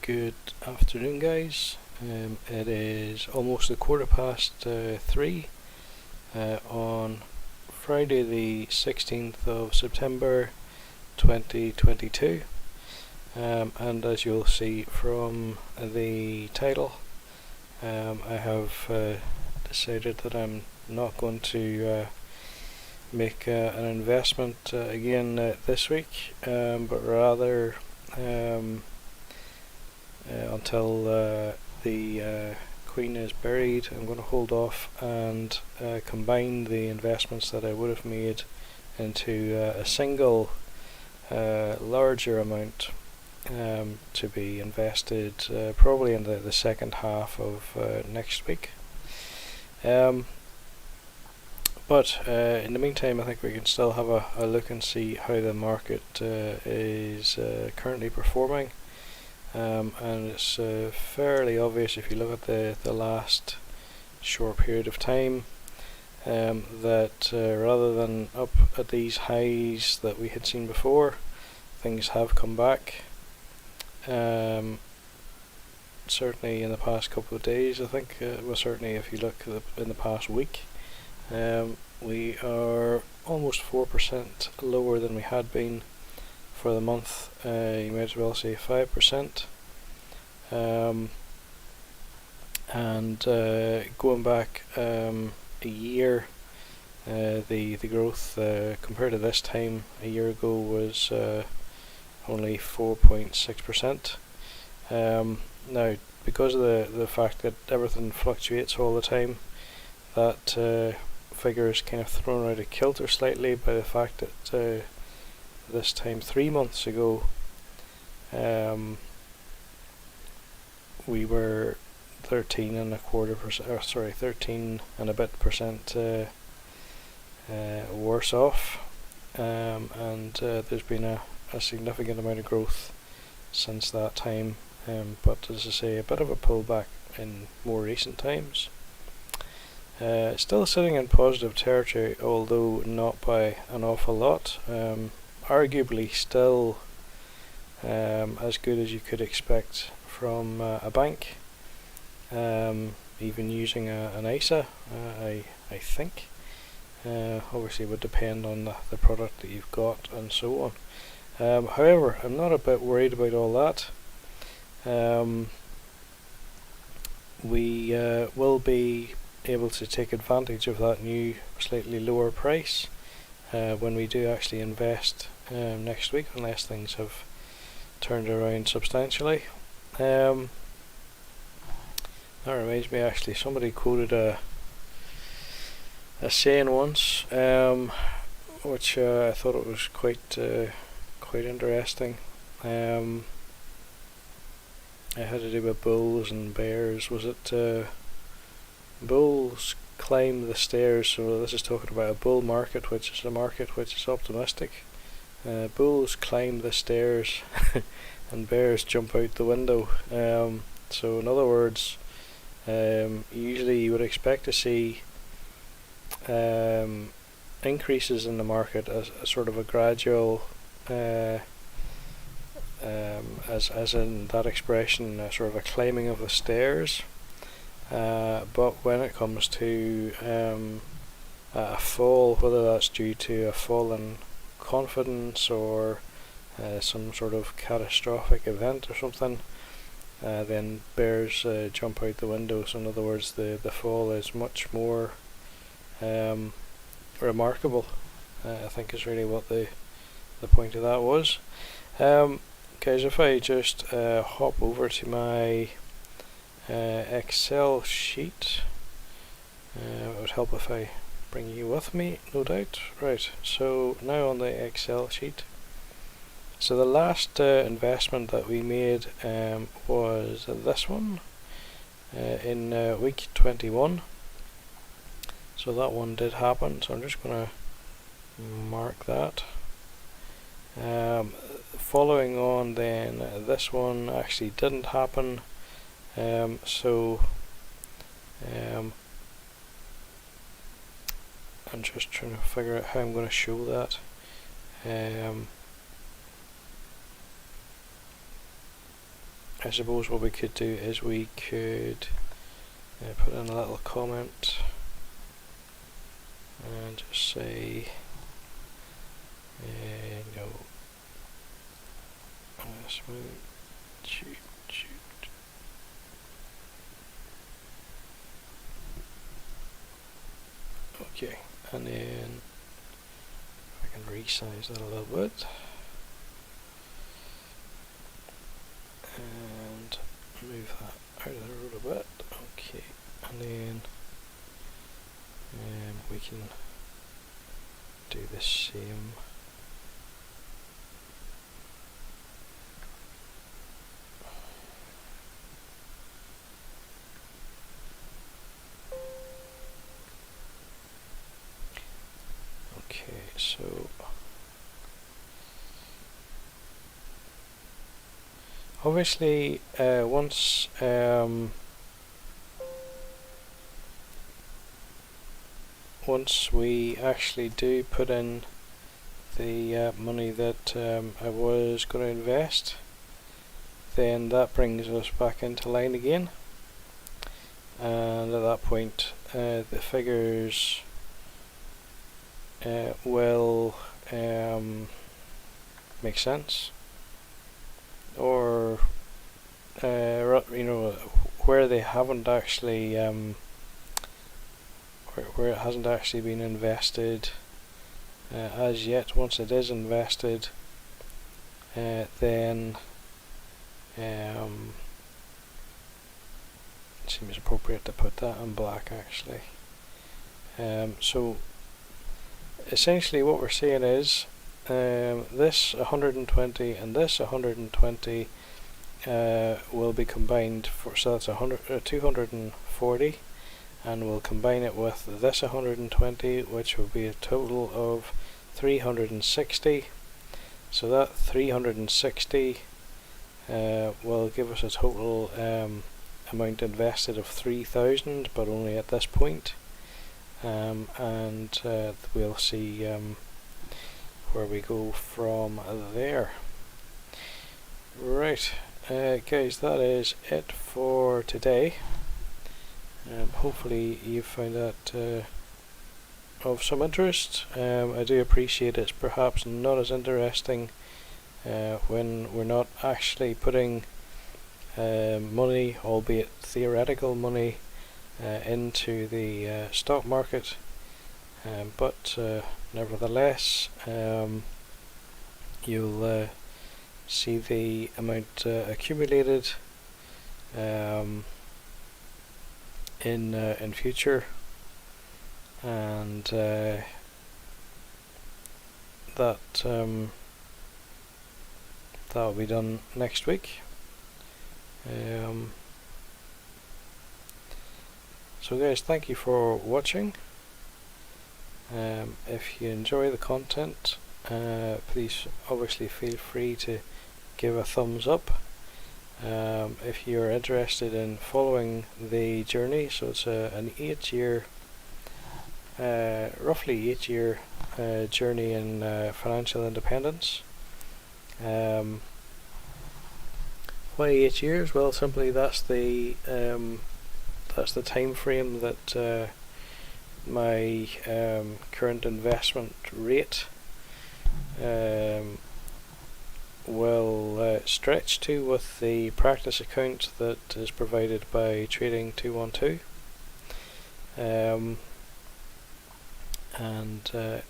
Good afternoon, guys. It is almost a quarter past 3 on Friday, the 16th of September 2022. And as you'll see from the title, I have decided that I'm not going to make an investment again this week, but rather until the Queen is buried, I'm going to hold off and combine the investments that I would have made into a single larger amount to be invested probably in the second half of next week. But in the meantime, I think we can still have a look and see how the market is currently performing. And it's fairly obvious if you look at the last short period of time that rather than up at these highs that we had seen before, things have come back. Certainly in the past couple of days, I think, well, certainly if you look in the past week, we are almost 4% lower than we had been for the month. You might as well say 5%. And going back a year, the growth compared to this time a year ago was only 4.6%. Now, because of the fact that everything fluctuates all the time, that figure is kind of thrown out of kilter slightly by the fact that this time 3 months ago we were 13 and a bit percent worse off, and there's been a significant amount of growth since that time, but as I say, a bit of a pullback in more recent times. Still sitting in positive territory, although not by an awful lot. Arguably still as good as you could expect from a bank, even using an ISA, I think. Obviously it would depend on the product that you've got and so on. However, I'm not a bit worried about all that. We will be able to take advantage of that new slightly lower price when we do actually invest next week, unless things have turned around substantially. That reminds me, actually, somebody quoted a saying once, which I thought it was quite interesting. It had to do with bulls and bears. Was it bulls climb the stairs? So this is talking about a bull market, which is a market which is optimistic. Bulls climb the stairs and bears jump out the window. So in other words, usually you would expect to see increases in the market as a sort of a gradual, as in that expression, sort of a climbing of the stairs. But when it comes to a fall, whether that's due to a fall in confidence or some sort of catastrophic event or something, then bears jump out the window. So in other words, the fall is much more remarkable, I think is really what the point of that was. Guys, if I just hop over to my Excel sheet, it would help if I bring you with me, no doubt. Right, so now on the Excel sheet, so the last investment that we made was this one in week 21. So that one did happen, so I'm just going to mark that. Following on then, this one actually didn't happen, so I'm just trying to figure out how I'm going to show that. I suppose what we could do is we could put in a little comment and just say no, smooth, shoot. Okay, and then I can resize that a little bit and move that out of the road a bit. Okay, and then we can do the same. Okay, so obviously once we actually do put in the money that I was going to invest, then that brings us back into line again, and at that point the figures will make sense, or where they haven't actually where it hasn't actually been invested as yet. Once it is invested, then it seems appropriate to put that in black actually. So essentially what we're saying is this 120 and this 120 will be combined so that's 240, and we'll combine it with this 120, which will be a total of 360. So that 360 will give us a total amount invested of 3,000, but only at this point. And we'll see where we go from there. Right, guys, that is it for today. Hopefully you found that of some interest. I do appreciate it's perhaps not as interesting when we're not actually putting money, albeit theoretical money, into the stock market, but nevertheless you'll see the amount accumulated in future, and that'll be done next week. So guys, thank you for watching. If you enjoy the content, please obviously feel free to give a thumbs up. If you're interested in following the journey, so it's an 8-year, roughly 8-year journey in financial independence. Why 8 years? Well, simply that's the time frame that my current investment rate will stretch to with the practice account that is provided by Trading 212, and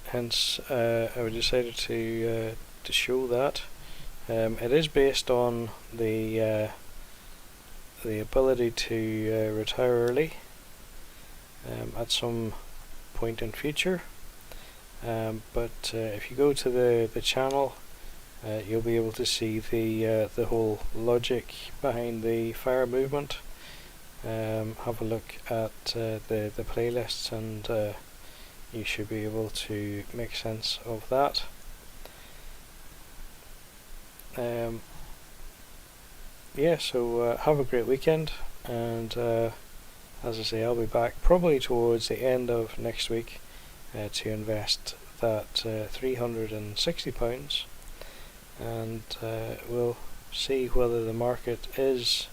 hence I decided to show that. It is based on the ability to retire early at some point in future, but if you go to the channel, you'll be able to see the whole logic behind the FIRE movement. Have a look at the playlists, and you should be able to make sense of that. Yeah, so have a great weekend, and as I say, I'll be back probably towards the end of next week to invest that £360, and we'll see whether the market is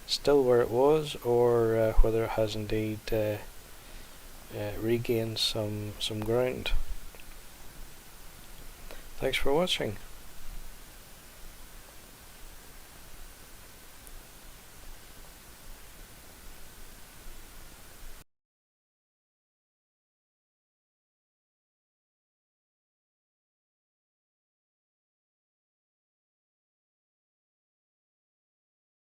still where it was, or whether it has indeed regained some ground. Thanks for watching.